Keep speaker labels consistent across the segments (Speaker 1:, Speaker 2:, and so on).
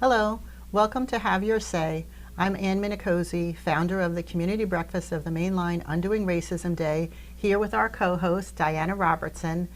Speaker 1: Hello, welcome to Have Your Say. I'm Ann Minicozy, founder of the Community Breakfast of the Mainline Undoing Racism Day, here with our co-host Diana Robertson,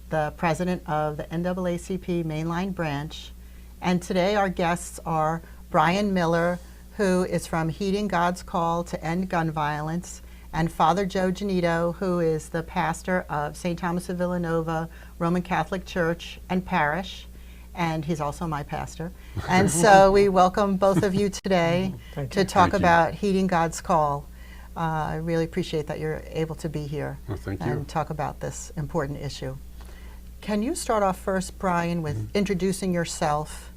Speaker 1: the president of the NAACP Mainline branch. And today our guests are Bryan Miller, who is from Heeding God's Call to End Gun Violence, and Father Joe Genito, who is the pastor of St. Thomas of Villanova Roman Catholic Church and Parish. And he's also my pastor. And so we welcome both of you today to talk about Heeding God's Call. I really appreciate that you're able to be here and talk about this important issue. Can you start off first, Bryan, with introducing yourself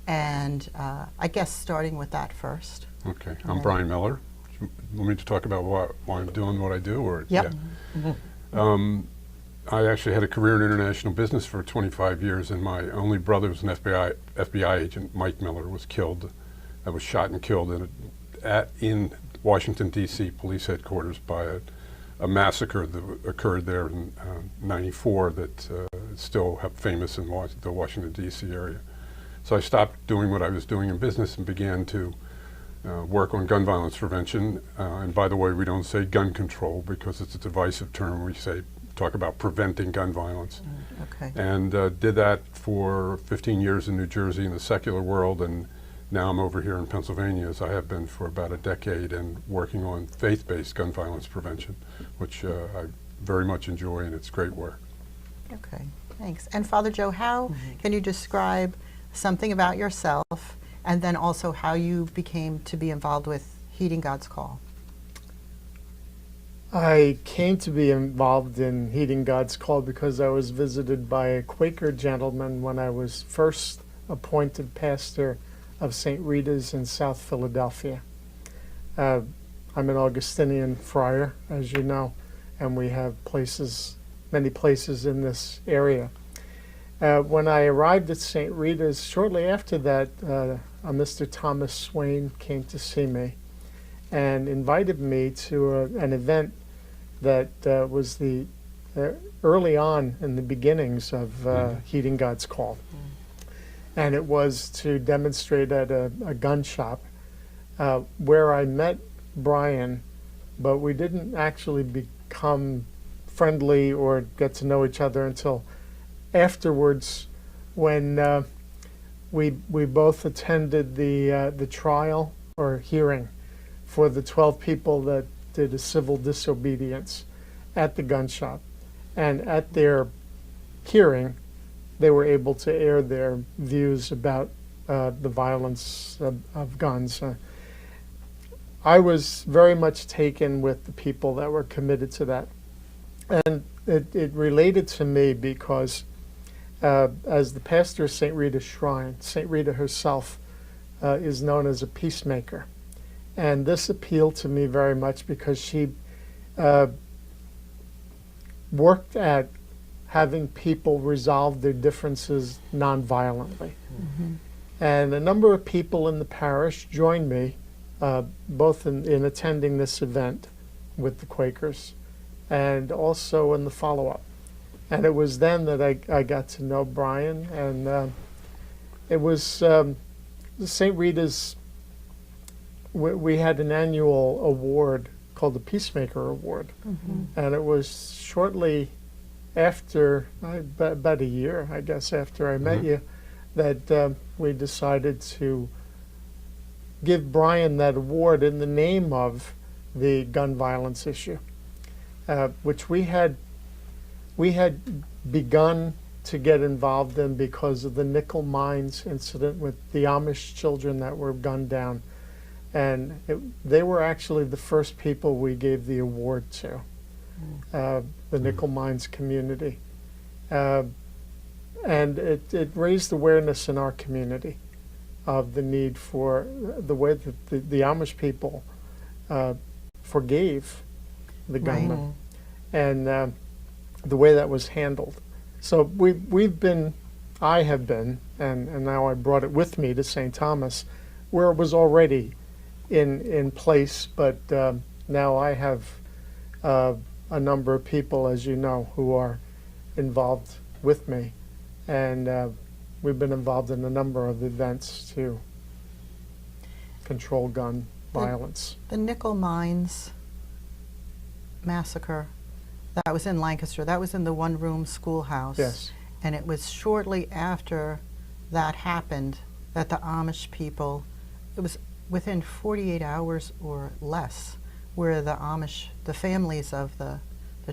Speaker 1: and I guess starting with that first.
Speaker 2: Okay, I'm Bryan Miller. You want me to talk about why I'm doing what I do? Or,
Speaker 1: yep.
Speaker 2: Yeah. I actually had a career in international business for 25 years, and my only brother was an FBI agent. Mike Miller was killed. I was shot and killed in Washington, D.C. police headquarters by a massacre that occurred there in '94 that is still famous in the Washington, D.C. area. So I stopped doing what I was doing in business and began to work on gun violence prevention. And by the way, we don't say gun control because it's a divisive term. We talk about preventing gun violence.
Speaker 1: Okay.
Speaker 2: And did that for 15 years in New Jersey in the secular world, and now I'm over here in Pennsylvania, as I have been for about a decade, and working on faith-based gun violence prevention, which I very much enjoy, and it's great work.
Speaker 1: Okay, thanks. And Father Joe, how can you describe something about yourself, and then also how you became to be involved with Heeding God's Call?
Speaker 3: I came to be involved in Heeding God's Call because I was visited by a Quaker gentleman when I was first appointed pastor of St. Rita's in South Philadelphia. I'm an Augustinian friar, as you know, and we have many places in this area. When I arrived at St. Rita's, shortly after that, a Mr. Thomas Swain came to see me and invited me to an event that was the early on in the beginnings of Heeding God's Call. And it was to demonstrate at a gun shop where I met Bryan, but we didn't actually become friendly or get to know each other until afterwards, when we both attended the trial or hearing for the 12 people that did a civil disobedience at the gun shop. And at their hearing, they were able to air their views about the violence of guns. I was very much taken with the people that were committed to that. And it related to me because as the pastor of St. Rita's Shrine, St. Rita herself is known as a peacemaker. And this appealed to me very much because she worked at having people resolve their differences nonviolently. And a number of people in the parish joined me, both in attending this event with the Quakers and also in the follow-up. And it was then that I got to know Bryan, and it was St. Rita's. We had an annual award called the Peacemaker Award, and it was shortly after, about a year, I guess, after I met you, that we decided to give Bryan that award in the name of the gun violence issue, which we had begun to get involved in because of the nickel mines incident with the Amish children that were gunned down. And they were actually the first people we gave the award to, the nickel mines community. And it raised awareness in our community of the need for the way that the Amish people forgave the gunmen, and the way that was handled. So I have been, and now I brought it with me to St. Thomas, where it was already in place, but now I have a number of people, as you know, who are involved with me, and we've been involved in a number of events to control gun violence.
Speaker 1: The Nickel Mines massacre, that was in Lancaster. That was in the one-room schoolhouse.
Speaker 3: Yes.
Speaker 1: And it was shortly after that happened that the Amish people, it was within 48 hours or less, where the Amish, the families of the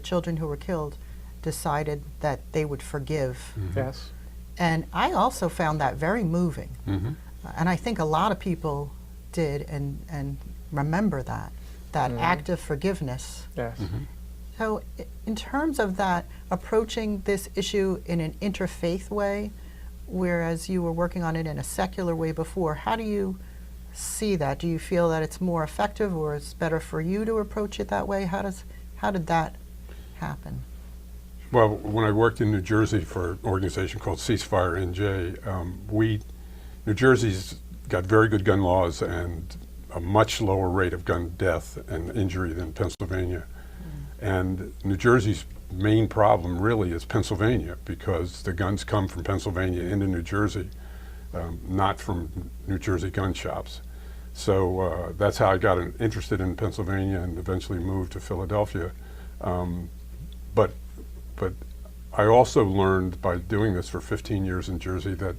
Speaker 1: children who were killed, decided that they would forgive.
Speaker 3: Yes.
Speaker 1: And I also found that very moving. And I think a lot of people did and remember that act of forgiveness.
Speaker 3: Yes.
Speaker 1: So in terms of that, approaching this issue in an interfaith way, whereas you were working on it in a secular way before, how do you see that? Do you feel that it's more effective, or it's better for you to approach it that way? How did that happen?
Speaker 2: Well, when I worked in New Jersey for an organization called Ceasefire NJ, New Jersey's got very good gun laws and a much lower rate of gun death and injury than Pennsylvania. And New Jersey's main problem really is Pennsylvania, because the guns come from Pennsylvania into New Jersey, not from New Jersey gun shops. So that's how I got interested in Pennsylvania and eventually moved to Philadelphia. But I also learned by doing this for 15 years in Jersey that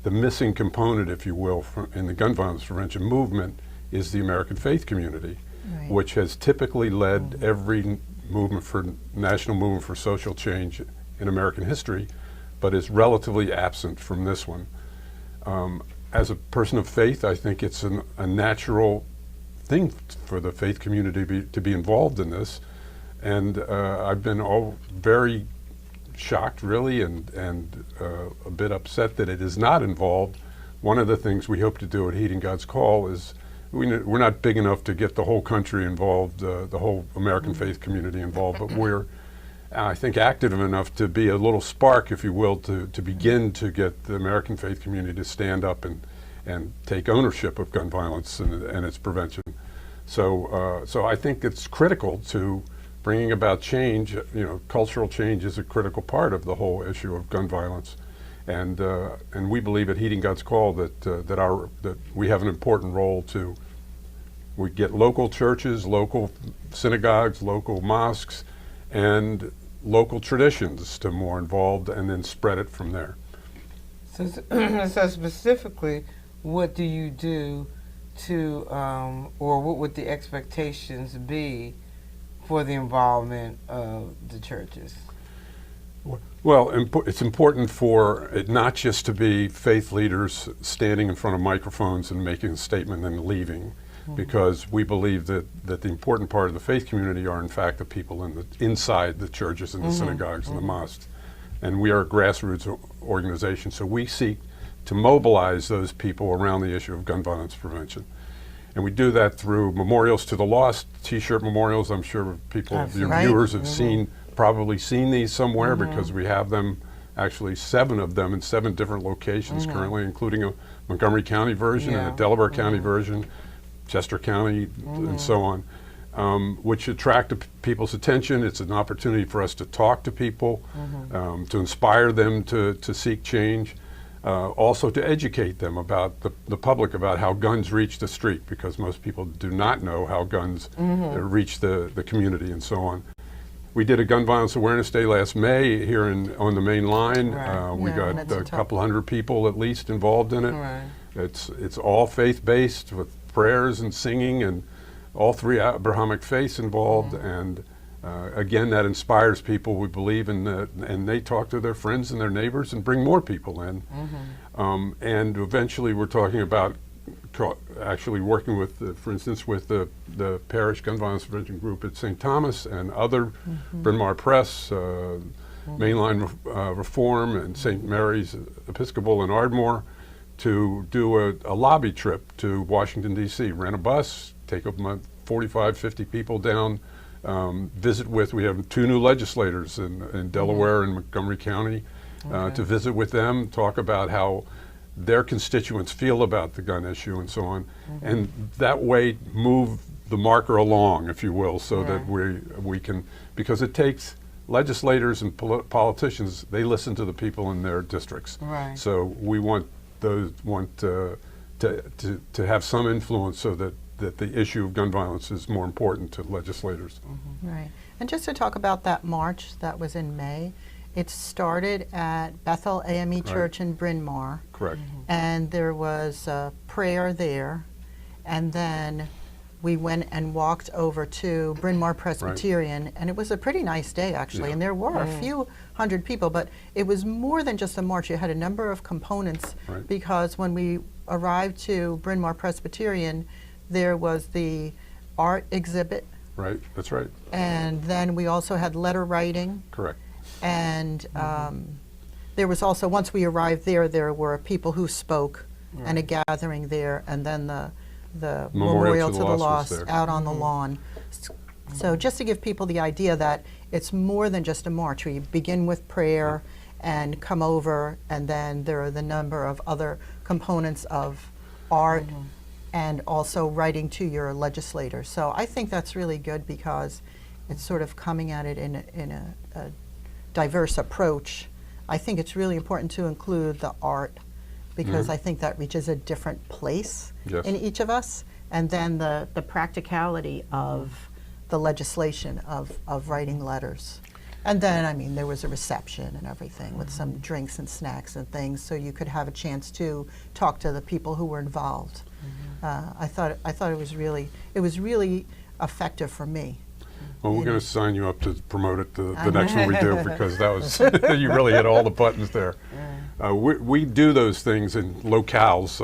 Speaker 2: the missing component, if you will, in the gun violence prevention movement is the American faith community, which has typically led every national movement for social change in American history, but is relatively absent from this one. As a person of faith, I think it's a natural thing for the faith community to be involved in this. And I've been very shocked, really, and a bit upset that it is not involved. One of the things we hope to do at Heeding God's Call is we're not big enough to get the whole country involved, the whole American faith community involved, but we're, I think, active enough to be a little spark, if you will, to begin to get the American faith community to stand up and take ownership of gun violence and its prevention. So I think it's critical to bringing about change. Cultural change is a critical part of the whole issue of gun violence, and we believe at Heeding God's Call that we have an important role to. We get local churches, local synagogues, local mosques, and local traditions to more involved, and then spread it from there.
Speaker 4: So specifically, what do you do to, or what would the expectations be for the involvement of the churches?
Speaker 2: Well, it's important for it not just to be faith leaders standing in front of microphones and making a statement and leaving, because we believe that the important part of the faith community are in fact the people inside the churches and the synagogues and the mosques. And we are a grassroots organization, so we seek to mobilize those people around the issue of gun violence prevention. And we do that through memorials to the lost, T-shirt memorials. I'm sure people, your viewers have probably seen these somewhere, because we have them, actually 7 of them in 7 different locations currently, including a Montgomery County version and a Delaware County version, Chester County, and so on, which attract people's attention. It's an opportunity for us to talk to people, to inspire them to seek change. Also to educate them about the public about how guns reach the street, because most people do not know how guns reach the community and so on. We did a Gun Violence Awareness Day last May here on the main line. We got a couple hundred people at least involved in it. It's all faith-based with prayers and singing, and all 3 Abrahamic faiths involved. And again, that inspires people, we believe, and they talk to their friends and their neighbors and bring more people in. And eventually we're talking about actually working with, for instance, with the Parish Gun Violence Prevention Group at St. Thomas and other, Bryn Mawr Press, Mainline Reform, and St. Mary's Episcopal in Ardmore, to do a lobby trip to Washington, D.C., rent a bus, take up 45, 50 people down, we have 2 new legislators in Delaware and Montgomery County, to visit with them, talk about how their constituents feel about the gun issue and so on, and that way move the marker along, if you will, so that we can, because it takes legislators and politicians, they listen to the people in their districts. So we want to have some influence so that the issue of gun violence is more important to legislators.
Speaker 1: Right. And just to talk about that march that was in May, it started at Bethel AME Church in Bryn Mawr.
Speaker 2: Correct.
Speaker 1: And there was a prayer there. And then we went and walked over to Bryn Mawr Presbyterian, and it was a pretty nice day, actually.
Speaker 2: Yeah.
Speaker 1: And there were a few hundred people, but it was more than just a march. You had a number of components, because when we arrived to Bryn Mawr Presbyterian, there was the art exhibit.
Speaker 2: Right, that's right.
Speaker 1: And then we also had letter writing.
Speaker 2: Correct.
Speaker 1: And there was also, once we arrived there, there were people who spoke and a gathering there, and then the Memorial to the Lost out on the lawn. So just to give people the idea that it's more than just a march. We begin with prayer and come over, and then there are the number of other components of art and also writing to your legislators. So I think that's really good, because it's sort of coming at it in a diverse approach. I think it's really important to include the art, because I think that reaches a different place in each of us. And then the practicality of the legislation of writing letters. And then, I mean, there was a reception and everything with some drinks and snacks and things, so you could have a chance to talk to the people who were involved. I thought it was really effective for me.
Speaker 2: Well, we're going to sign you up to promote it the next one we do, because that was you really hit all the buttons there. We do those things in locales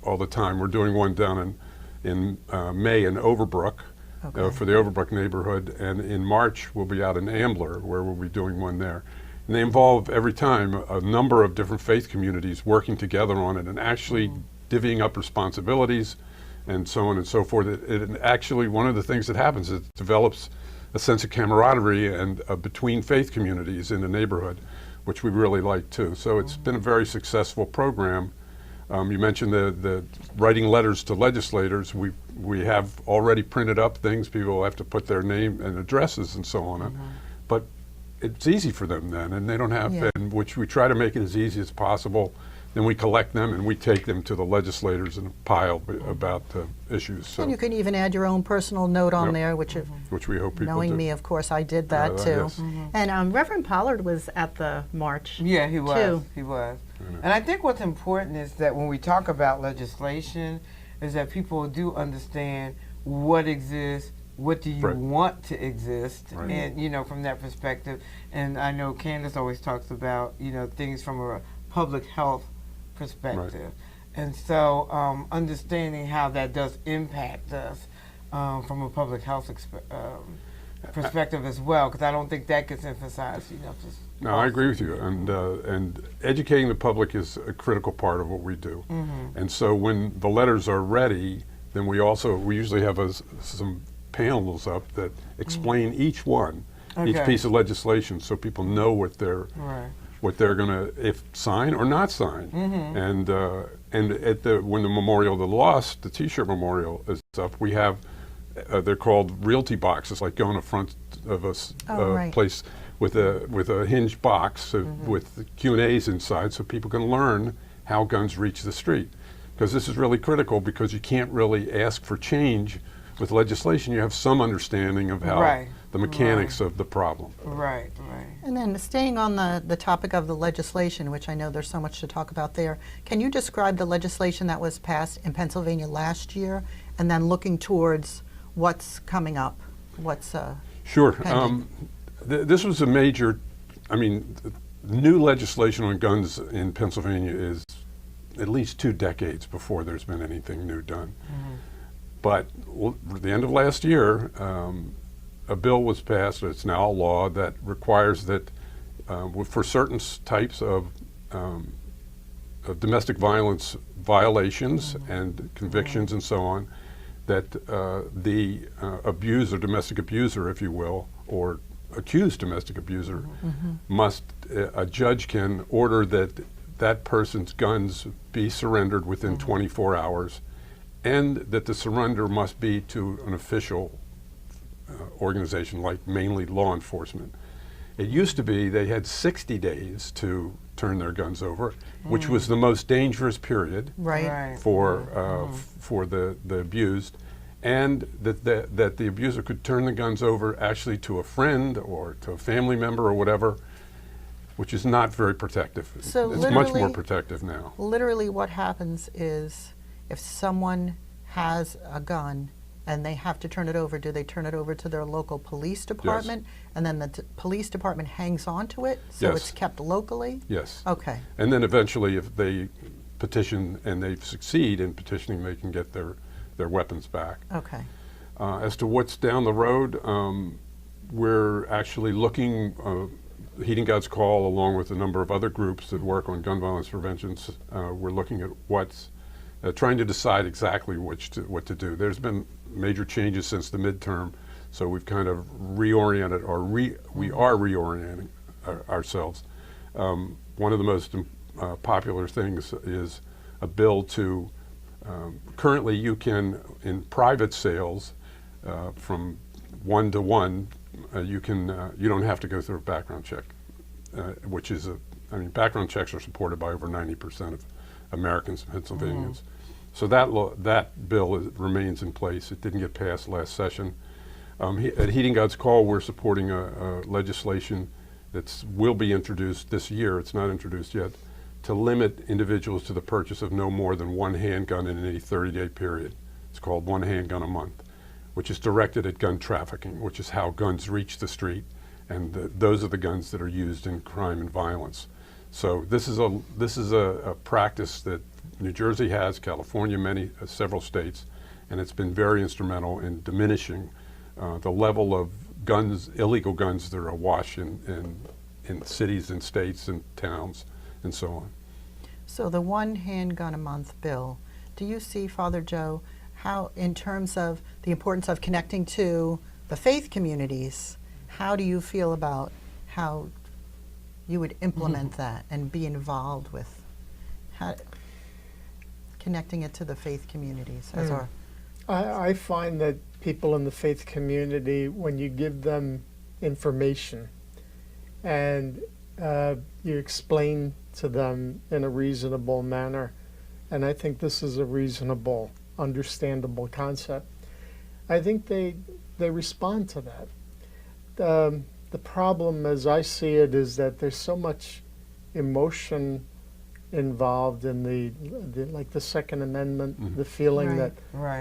Speaker 2: all the time. We're doing one down in May in Overbrook for the Overbrook neighborhood, and in March we'll be out in Ambler, where we'll be doing one there. And they involve every time a number of different faith communities working together on it and actually divvying up responsibilities and so on and so forth. It actually, one of the things that happens is it develops a sense of camaraderie and between faith communities in the neighborhood, which we really like too. So it's been a very successful program. You mentioned the writing letters to legislators. We have already printed up things. People have to put their name and addresses and so on. But it's easy for them then, and they don't have, and which we try to make it as easy as possible. Then we collect them and we take them to the legislators in a pile about issues. So.
Speaker 1: And you can even add your own personal note on there, which
Speaker 2: we hope people
Speaker 1: knowing
Speaker 2: do.
Speaker 1: me, of course, I did that too.
Speaker 2: Yes.
Speaker 1: And Reverend Pollard was at the march.
Speaker 4: Yeah, he was.
Speaker 1: Too.
Speaker 4: He was. And I think what's important is that when we talk about legislation, is that people do understand what exists, what do you want to exist, and from that perspective. And I know Candace always talks about things from a public health perspective, and so understanding how that does impact us from a public health perspective as well, because I don't think that gets emphasized enough.
Speaker 2: No, I agree with you, and educating the public is a critical part of what we do. And so when the letters are ready, then we usually have some panels up that explain each one, each piece of legislation, so people know what they're going to sign or not sign. And when the Memorial to the Lost, the T-shirt memorial is up, we have they're called realty boxes, like go in the front of a place with a hinged box with Q&As inside, so people can learn how guns reach the street. Because this is really critical, because you can't really ask for change with legislation. You have some understanding of how the mechanics of the problem.
Speaker 1: And then staying on the topic of the legislation, which I know there's so much to talk about there, can you describe the legislation that was passed in Pennsylvania last year, and then looking towards what's coming up? What's
Speaker 2: Sure. This was a major, new legislation on guns in Pennsylvania is at least 2 decades before there's been anything new done. But at the end of last year, a bill was passed, it's now a law, that requires that for certain types of domestic violence violations and convictions and so on, that the abuser, domestic abuser, if you will, or accused domestic abuser, a judge can order that person's guns be surrendered within 24 hours, and that the surrender must be to an official organization, like mainly law enforcement. It used to be they had 60 days to turn their guns over, which was the most dangerous period
Speaker 1: Right.
Speaker 2: for the abused, and that the abuser could turn the guns over actually to a friend or to a family member or whatever, which is not very protective.
Speaker 1: So
Speaker 2: it's much more
Speaker 1: literally-
Speaker 2: protective now.
Speaker 1: Literally what happens is if someone has a gun and they have to turn it over, do they turn it over to their local police department? And then the police department hangs on to it, so
Speaker 2: Yes.
Speaker 1: it's kept locally?
Speaker 2: Yes.
Speaker 1: Okay.
Speaker 2: And then eventually, if they petition and they succeed in petitioning, they can get their weapons back.
Speaker 1: Okay.
Speaker 2: As to what's down the road, we're actually looking, Heeding God's Call, along with a number of other groups that work on gun violence prevention, we're looking at what's, trying to decide exactly what to do. There's been major changes since the midterm, so we've kind of reoriented, or we are reorienting ourselves. One of the most popular things is a bill to, currently you can, in private sales, from 1 to 1, you don't have to go through a background check, which is background checks are supported by over 90% of Americans and Pennsylvanians. So that bill remains in place. It didn't get passed last session. At Heeding God's Call, we're supporting a legislation that will be introduced this year. It's not introduced yet, to limit individuals to the purchase of no more than one handgun in any 30-day period. It's called One Handgun a Month, which is directed at gun trafficking, which is how guns reach the street, and those are the guns that are used in crime and violence. So this is a practice that New Jersey has, California, several states, and it's been very instrumental in diminishing the level of guns, illegal guns that are awash in cities and states and towns and so on.
Speaker 1: So the One Handgun a Month bill, do you see, Father Joe, how, in terms of the importance of connecting to the faith communities, how do you feel about how you would implement that and be involved with connecting it to the faith communities as our...
Speaker 3: I find that people in the faith community, when you give them information and you explain to them in a reasonable manner, and I think this is a reasonable, understandable concept, I think they respond to that. The problem, as I see it, is that there's so much emotion involved in like the Second Amendment, the feeling that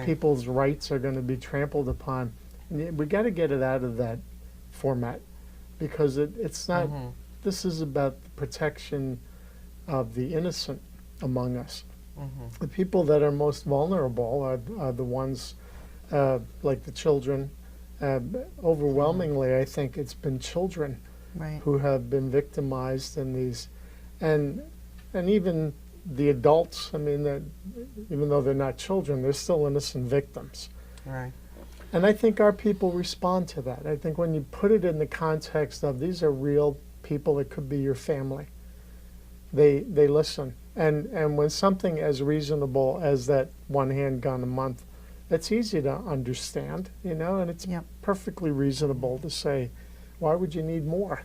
Speaker 3: people's rights are going to be trampled upon. And we got to get it out of that format, because it's not. This is about the protection of the innocent among us. The people that are most vulnerable are the ones like the children. Overwhelmingly, I think it's been children who have been victimized in these, and even the adults. I mean, even though they're not children, they're still innocent victims.
Speaker 4: Right.
Speaker 3: And I think our people respond to that. I think when you put it in the context of these are real people, it could be your family, they listen. And when something as reasonable as that one handgun a month, it's easy to understand, you know, and it's perfectly reasonable to say, why would you need more?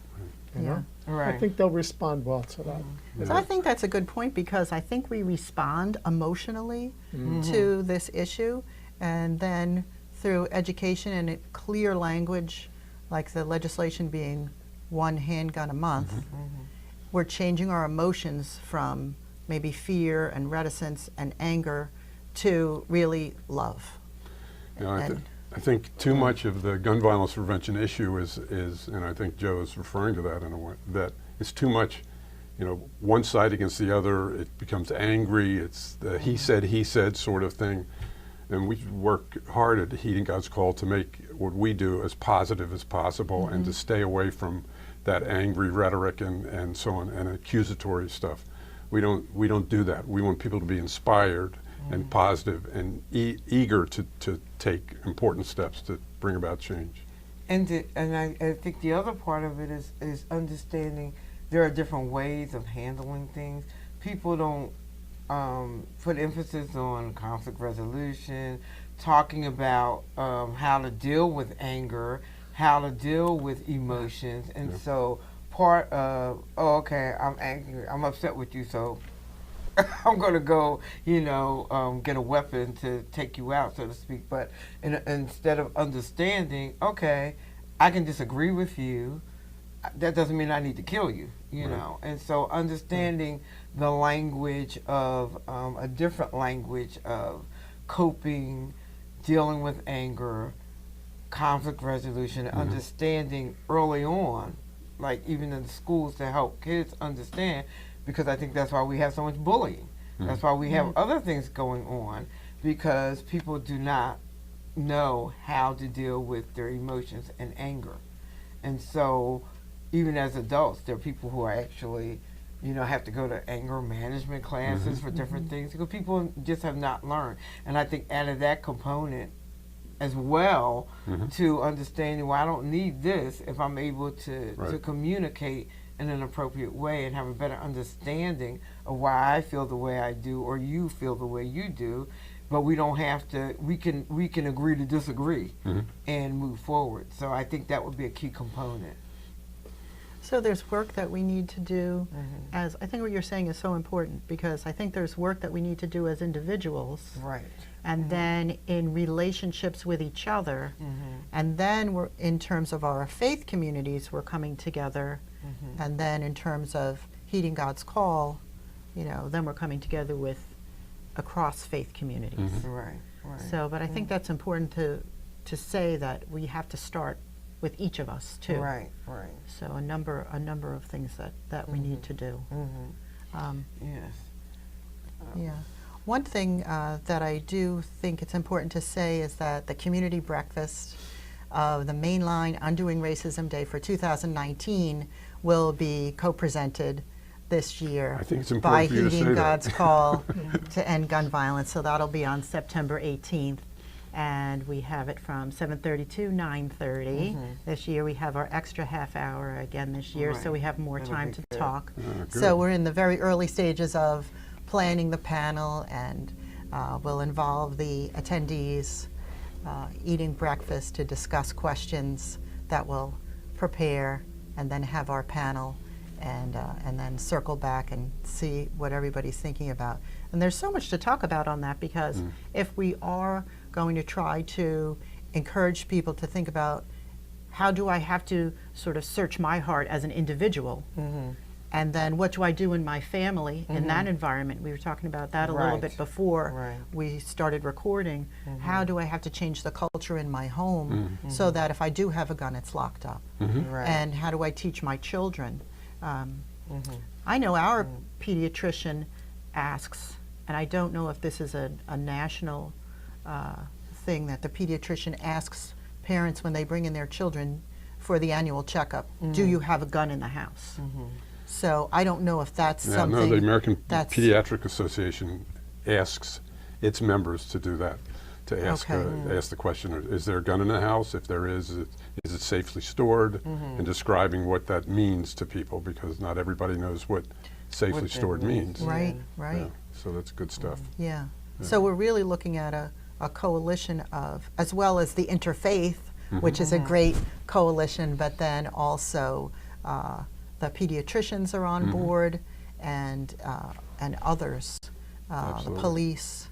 Speaker 3: You know?
Speaker 4: Right.
Speaker 3: I think they'll respond well to that.
Speaker 1: So I think that's a good point, because I think we respond emotionally to this issue, and then through education and clear language, like the legislation being one handgun a month, we're changing our emotions from maybe fear and reticence and anger to really love.
Speaker 2: You know, I think too much of the gun violence prevention issue is, and I think Joe is referring to that in a way, that it's too much, you know, one side against the other. It becomes angry. It's the he said sort of thing. And we work hard at Heeding God's Call to make what we do as positive as possible, and to stay away from that angry rhetoric and so on, and accusatory stuff. We don't do that. We want people to be inspired and positive and eager to take important steps to bring about change.
Speaker 4: And I think the other part of it is understanding there are different ways of handling things. People don't put emphasis on conflict resolution, talking about how to deal with anger, how to deal with emotions, and so part of, oh, okay, I'm angry, I'm upset with you, so I'm going to go, get a weapon to take you out, so to speak. But instead of understanding, okay, I can disagree with you, that doesn't mean I need to kill you, know. And so understanding the language of, a different language of coping, dealing with anger, conflict resolution, understanding early on, like even in the schools, to help kids understand, because I think that's why we have so much bullying. That's why we have other things going on, because people do not know how to deal with their emotions and anger. And so even as adults, there are people who are actually, have to go to anger management classes for different things, because people just have not learned. And I think added that component as well to understanding, well, I don't need this if I'm able to communicate in an appropriate way and have a better understanding of why I feel the way I do or you feel the way you do. But we don't have to, we can agree to disagree and move forward. So I think that would be a key component.
Speaker 1: So there's work that we need to do, as I think what you're saying is so important, because I think there's work that we need to do as individuals.
Speaker 4: Right.
Speaker 1: And then in relationships with each other, and then we're, in terms of our faith communities, we're coming together, and then in terms of heeding God's call, then we're coming together with across faith communities.
Speaker 4: Right.
Speaker 1: So, but I think that's important to say that we have to start with each of us too.
Speaker 4: Right.
Speaker 1: So a number of things that we need to do.
Speaker 4: Yes.
Speaker 1: Yeah. One thing that I do think it's important to say is that the community breakfast of the Mainline Undoing Racism Day for 2019 will be co-presented this year
Speaker 2: I think it's
Speaker 1: by
Speaker 2: important for you to say
Speaker 1: Heeding
Speaker 2: that.
Speaker 1: God's Call to End Gun Violence. So that'll be on September 18th. And we have it from 7:30 to 9:30. This year we have our extra half hour again this year, so we have more
Speaker 4: That'll
Speaker 1: time
Speaker 4: be
Speaker 1: to
Speaker 4: good.
Speaker 1: talk.
Speaker 2: Good.
Speaker 1: So we're in the very early stages of planning the panel, and we'll involve the attendees eating breakfast to discuss questions that we'll prepare, and then have our panel, and then circle back and see what everybody's thinking about. And there's so much to talk about on that, because if we are going to try to encourage people to think about, how do I have to sort of search my heart as an individual, and then what do I do in my family in that environment? We were talking about that a little bit before we started recording. How do I have to change the culture in my home so that if I do have a gun, it's locked up? And how do I teach my children? I know our pediatrician asks, and I don't know if this is a national thing, that the pediatrician asks parents when they bring in their children for the annual checkup, do you have a gun in the house? So I don't know if that's something.
Speaker 2: No, the American
Speaker 1: that's
Speaker 2: Pediatric Association asks its members to do that, to ask ask the question, is there a gun in the house? If there is it safely stored? And describing what that means to people, because not everybody knows what safely stored means.
Speaker 1: Right.
Speaker 2: Yeah, so that's good stuff.
Speaker 1: Yeah. So we're really looking at a coalition of, as well as the interfaith, which is a great coalition, but then also the pediatricians are on board, and others, the police,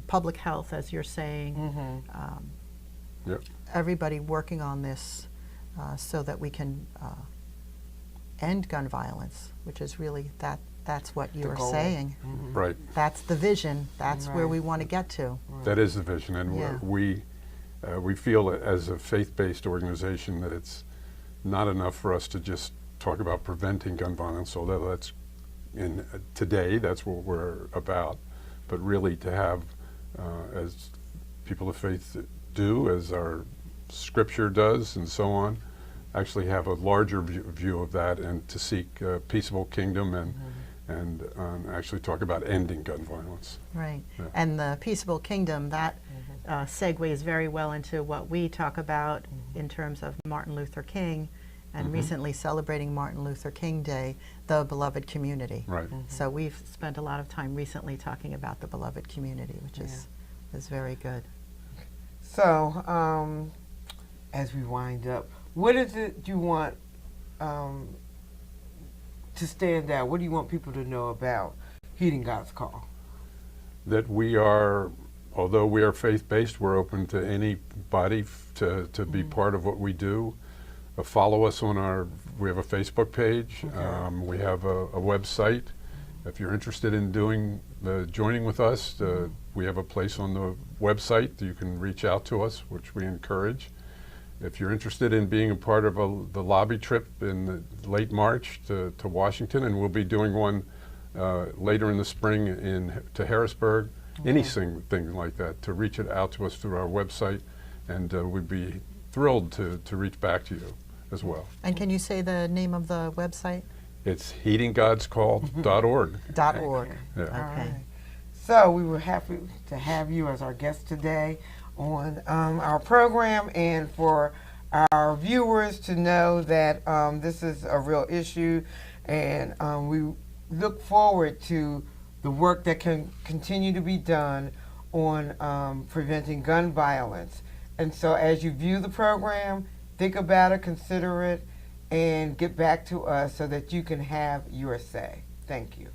Speaker 1: public health, as you're saying, everybody working on this so that we can end gun violence, which is really that's what you're saying.
Speaker 2: Right.
Speaker 1: That's the vision. That's where we want to get to.
Speaker 2: That is the vision, and we feel as a faith-based organization that it's not enough for us to just talk about preventing gun violence, although that's today that's what we're about, but really to have, as people of faith do, as our scripture does and so on, actually have a larger view of that, and to seek a peaceable kingdom, and actually talk about ending gun violence.
Speaker 1: Right. And the peaceable kingdom, that segues very well into what we talk about in terms of Martin Luther King, and recently celebrating Martin Luther King Day, the beloved community.
Speaker 2: Right.
Speaker 1: So we've spent a lot of time recently talking about the beloved community, which is very good.
Speaker 4: So, as we wind up, what is it you want to stand out? What do you want people to know about Heeding God's Call?
Speaker 2: That we are, although we are faith-based, we're open to anybody to be part of what we do. Follow us on we have a Facebook page.
Speaker 4: Okay.
Speaker 2: We have a website. If you're interested in joining with us, we have a place on the website that you can reach out to us, which we encourage. If you're interested in being a part of the lobby trip in late March to Washington, and we'll be doing one later in the spring to Harrisburg, anything like that, to reach out to us through our website, and we'd be thrilled to reach back to you as well.
Speaker 1: And can you say the name of the website?
Speaker 2: It's heedinggodscall.org.
Speaker 1: .org.
Speaker 2: Yeah.
Speaker 1: Okay.
Speaker 4: All right. So we were happy to have you as our guest today on our program, and for our viewers to know that this is a real issue, and we look forward to the work that can continue to be done on preventing gun violence. And so as you view the program, think about it, consider it, and get back to us so that you can have your say. Thank you.